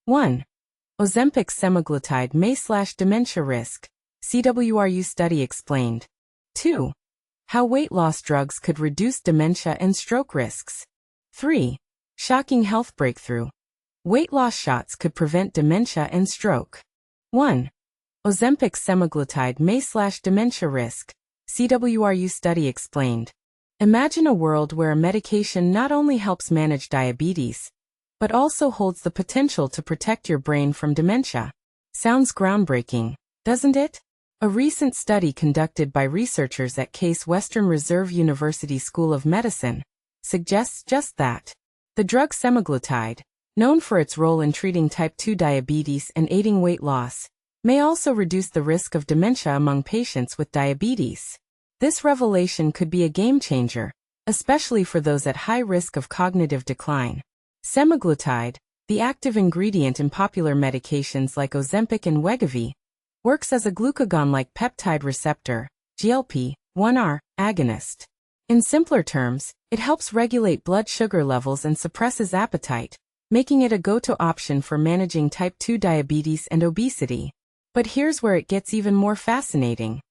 1. Ozempic semaglutide may/dementia risk, CWRU study explained. 2. How weight loss drugs could reduce dementia and stroke risks. 3. Shocking health breakthrough. Weight loss shots could prevent dementia and stroke. 1. Ozempic semaglutide may/dementia risk, CWRU study explained. Imagine a world where a medication not only helps manage diabetes, but also holds the potential to protect your brain from dementia. Sounds groundbreaking, doesn't it? A recent study conducted by researchers at Case Western Reserve University School of Medicine suggests just that. The drug semaglutide, known for its role in treating type 2 diabetes and aiding weight loss, may also reduce the risk of dementia among patients with diabetes. This revelation could be a game-changer, especially for those at high risk of cognitive decline. Semaglutide, the active ingredient in popular medications like Ozempic and Wegovy, works as a glucagon-like peptide receptor, GLP-1R, agonist. In simpler terms, it helps regulate blood sugar levels and suppresses appetite, making it a go-to option for managing type 2 diabetes and obesity. But here's where it gets even more fascinating.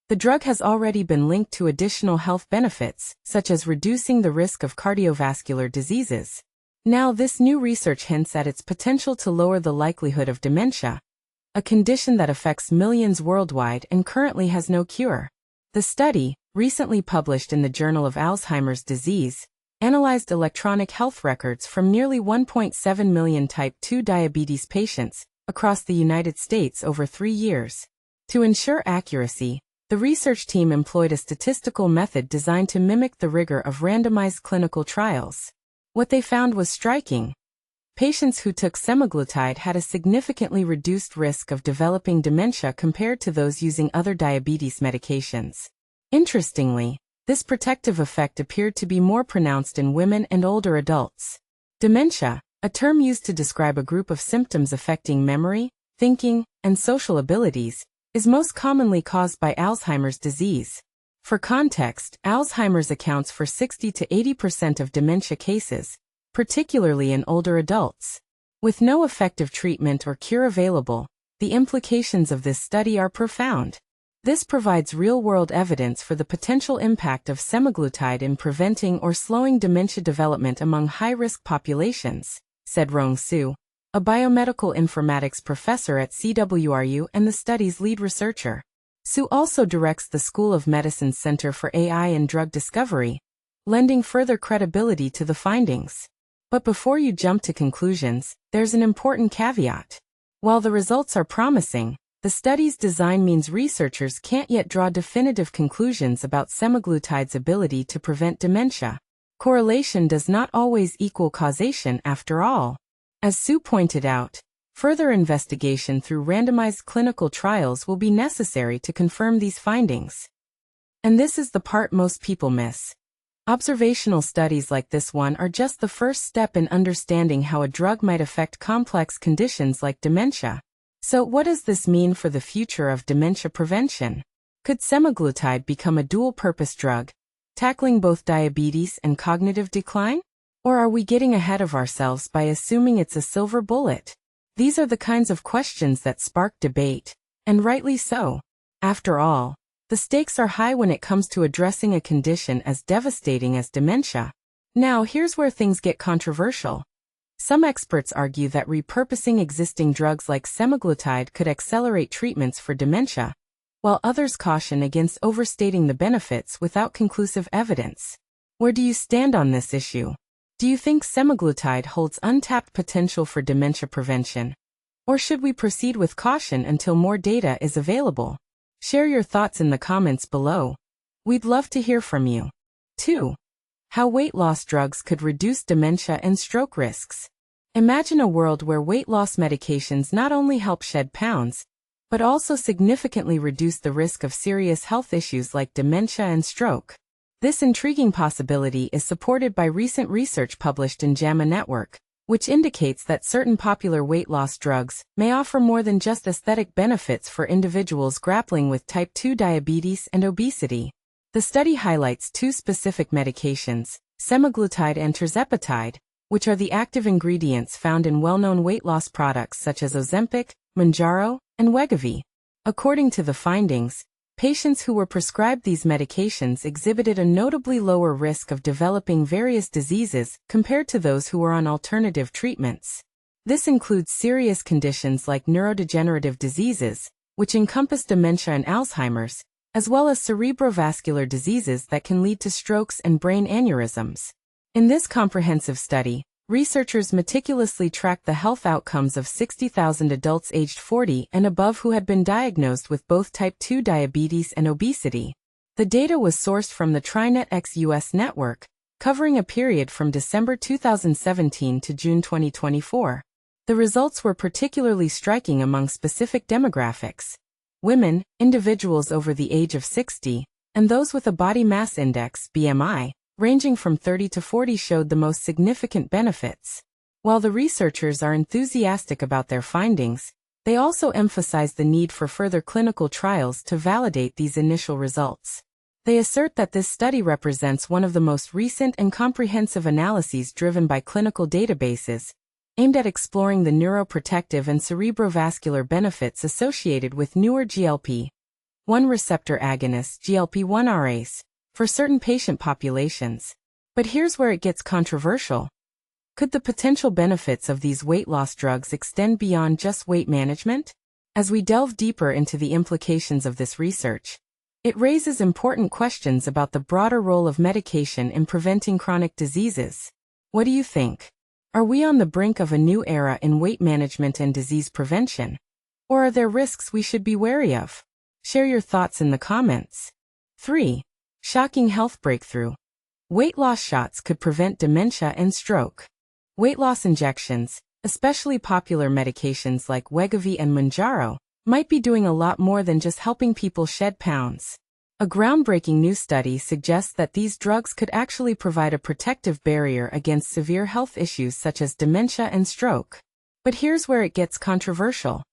The drug has already been linked to additional health benefits, such as reducing the risk of cardiovascular diseases. Now this new research hints at its potential to lower the likelihood of dementia, a condition that affects millions worldwide and currently has no cure. The study, recently published in the Journal of Alzheimer's Disease, analyzed electronic health records from nearly 1.7 million type 2 diabetes patients across the United States over 3 years. To ensure accuracy, the research team employed a statistical method designed to mimic the rigor of randomized clinical trials. What they found was striking. Patients who took semaglutide had a significantly reduced risk of developing dementia compared to those using other diabetes medications. Interestingly, this protective effect appeared to be more pronounced in women and older adults. Dementia, a term used to describe a group of symptoms affecting memory, thinking, and social abilities, is most commonly caused by Alzheimer's disease. For context, Alzheimer's accounts for 60 to 80% of dementia cases, particularly in older adults. With no effective treatment or cure available, the implications of this study are profound. This provides real-world evidence for the potential impact of semaglutide in preventing or slowing dementia development among high-risk populations, said Rong Su, a biomedical informatics professor at CWRU and the study's lead researcher. Su also directs the School of Medicine's Center for AI and Drug Discovery, lending further credibility to the findings. But before you jump to conclusions, there's an important caveat. While the results are promising, the study's design means researchers can't yet draw definitive conclusions about semaglutide's ability to prevent dementia. Correlation does not always equal causation after all. As Su pointed out, further investigation through randomized clinical trials will be necessary to confirm these findings. And this is the part most people miss. Observational studies like this one are just the first step in understanding how a drug might affect complex conditions like dementia. So what does this mean for the future of dementia prevention? Could semaglutide become a dual-purpose drug, tackling both diabetes and cognitive decline? Or are we getting ahead of ourselves by assuming it's a silver bullet? These are the kinds of questions that spark debate, and rightly so. After all, the stakes are high when it comes to addressing a condition as devastating as dementia. Now here's where things get controversial. Some experts argue that repurposing existing drugs like semaglutide could accelerate treatments for dementia, while others caution against overstating the benefits without conclusive evidence. Where do you stand on this issue? Do you think semaglutide holds untapped potential for dementia prevention? Or should we proceed with caution until more data is available? Share your thoughts in the comments below. We'd love to hear from you. 2. How weight loss drugs could reduce dementia and stroke risks. Imagine a world where weight loss medications not only help shed pounds, but also significantly reduce the risk of serious health issues like dementia and stroke. This intriguing possibility is supported by recent research published in JAMA Network, which indicates that certain popular weight loss drugs may offer more than just aesthetic benefits for individuals grappling with type 2 diabetes and obesity. The study highlights two specific medications, semaglutide and tirzepatide, which are the active ingredients found in well-known weight loss products such as Ozempic, Mounjaro, and Wegovy. According to the findings, patients who were prescribed these medications exhibited a notably lower risk of developing various diseases compared to those who were on alternative treatments. This includes serious conditions like neurodegenerative diseases, which encompass dementia and Alzheimer's, as well as cerebrovascular diseases that can lead to strokes and brain aneurysms. In this comprehensive study, researchers meticulously tracked the health outcomes of 60,000 adults aged 40 and above who had been diagnosed with both type 2 diabetes and obesity. The data was sourced from the TriNet US network, covering a period from December 2017 to June 2024. The results were particularly striking among specific demographics. Women, individuals over the age of 60, and those with a body mass index (BMI) ranging from 30 to 40 showed the most significant benefits. While the researchers are enthusiastic about their findings, they also emphasize the need for further clinical trials to validate these initial results. They assert that this study represents one of the most recent and comprehensive analyses driven by clinical databases, aimed at exploring the neuroprotective and cerebrovascular benefits associated with newer GLP-1 receptor agonists (GLP-1RAs) for certain patient populations. But here's where it gets controversial. Could the potential benefits of these weight loss drugs extend beyond just weight management? As we delve deeper into the implications of this research, it raises important questions about the broader role of medication in preventing chronic diseases. What do you think? Are we on the brink of a new era in weight management and disease prevention? Or are there risks we should be wary of? Share your thoughts in the comments. 3. Shocking health breakthrough. Weight loss shots could prevent dementia and stroke. Weight loss injections, especially popular medications like Wegovy and Mounjaro, might be doing a lot more than just helping people shed pounds. A groundbreaking new study suggests that these drugs could actually provide a protective barrier against severe health issues such as dementia and stroke. But here's where it gets controversial.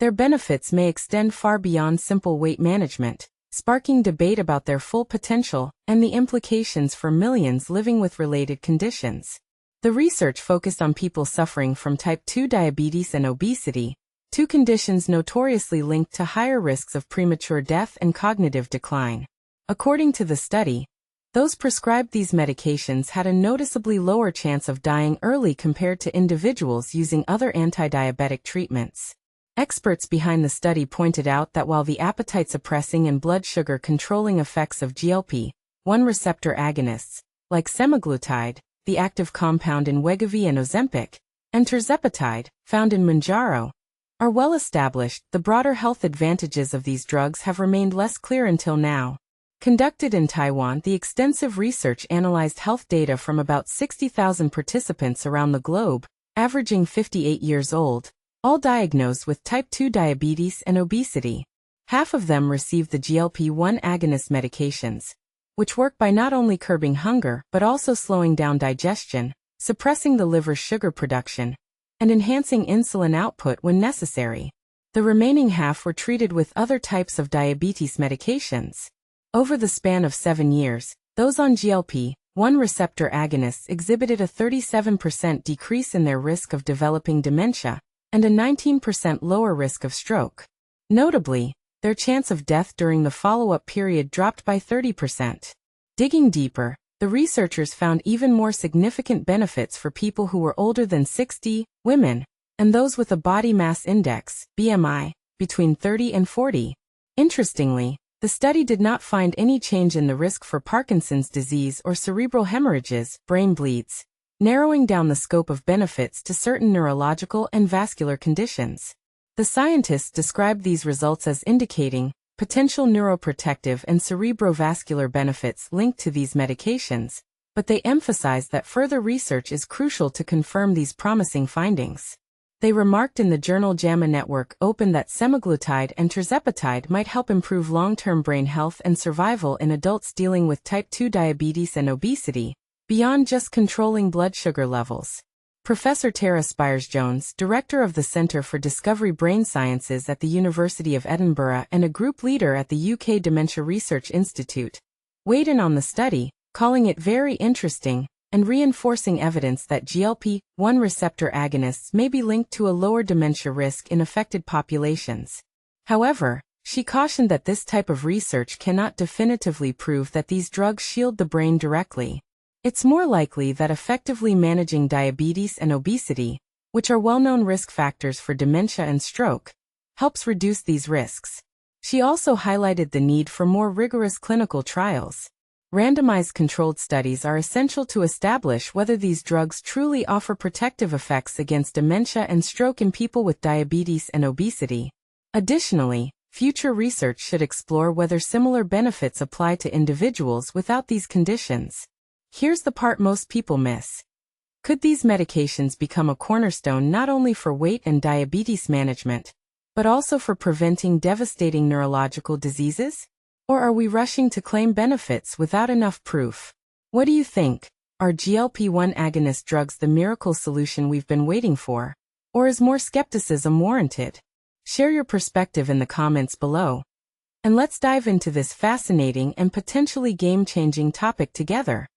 Their benefits may extend far beyond simple weight management, sparking debate about their full potential and the implications for millions living with related conditions. The research focused on people suffering from type 2 diabetes and obesity, two conditions notoriously linked to higher risks of premature death and cognitive decline. According to the study, those prescribed these medications had a noticeably lower chance of dying early compared to individuals using other anti-diabetic treatments. Experts behind the study pointed out that while the appetite-suppressing and blood sugar-controlling effects of GLP-1 receptor agonists, like semaglutide, the active compound in Wegovy and Ozempic, and tirzepatide, found in Mounjaro, are well established, the broader health advantages of these drugs have remained less clear until now. Conducted in Taiwan, the extensive research analyzed health data from about 60,000 participants around the globe, averaging 58 years old, all diagnosed with type 2 diabetes and obesity. Half of them received the GLP-1 agonist medications, which work by not only curbing hunger but also slowing down digestion, suppressing the liver's sugar production, and enhancing insulin output when necessary. The remaining half were treated with other types of diabetes medications. Over the span of 7 years, those on GLP-1 receptor agonists exhibited a 37% decrease in their risk of developing dementia, and a 19% lower risk of stroke. Notably, their chance of death during the follow-up period dropped by 30%. Digging deeper, the researchers found even more significant benefits for people who were older than 60, women, and those with a body mass index, BMI, between 30 and 40. Interestingly, the study did not find any change in the risk for Parkinson's disease or cerebral hemorrhages, brain bleeds, narrowing down the scope of benefits to certain neurological and vascular conditions. The scientists described these results as indicating potential neuroprotective and cerebrovascular benefits linked to these medications, but they emphasized that further research is crucial to confirm these promising findings. They remarked in the journal JAMA Network Open that semaglutide and tirzepatide might help improve long-term brain health and survival in adults dealing with type 2 diabetes and obesity, beyond just controlling blood sugar levels. Professor Tara Spires-Jones, director of the Centre for Discovery Brain Sciences at the University of Edinburgh and a group leader at the UK Dementia Research Institute, weighed in on the study, calling it very interesting, and reinforcing evidence that GLP-1 receptor agonists may be linked to a lower dementia risk in affected populations. However, she cautioned that this type of research cannot definitively prove that these drugs shield the brain directly. It's more likely that effectively managing diabetes and obesity, which are well-known risk factors for dementia and stroke, helps reduce these risks. She also highlighted the need for more rigorous clinical trials. Randomized controlled studies are essential to establish whether these drugs truly offer protective effects against dementia and stroke in people with diabetes and obesity. Additionally, future research should explore whether similar benefits apply to individuals without these conditions. Here's the part most people miss. Could these medications become a cornerstone not only for weight and diabetes management, but also for preventing devastating neurological diseases? Or are we rushing to claim benefits without enough proof? What do you think? Are GLP-1 agonist drugs the miracle solution we've been waiting for? Or is more skepticism warranted? Share your perspective in the comments below. And let's dive into this fascinating and potentially game-changing topic together.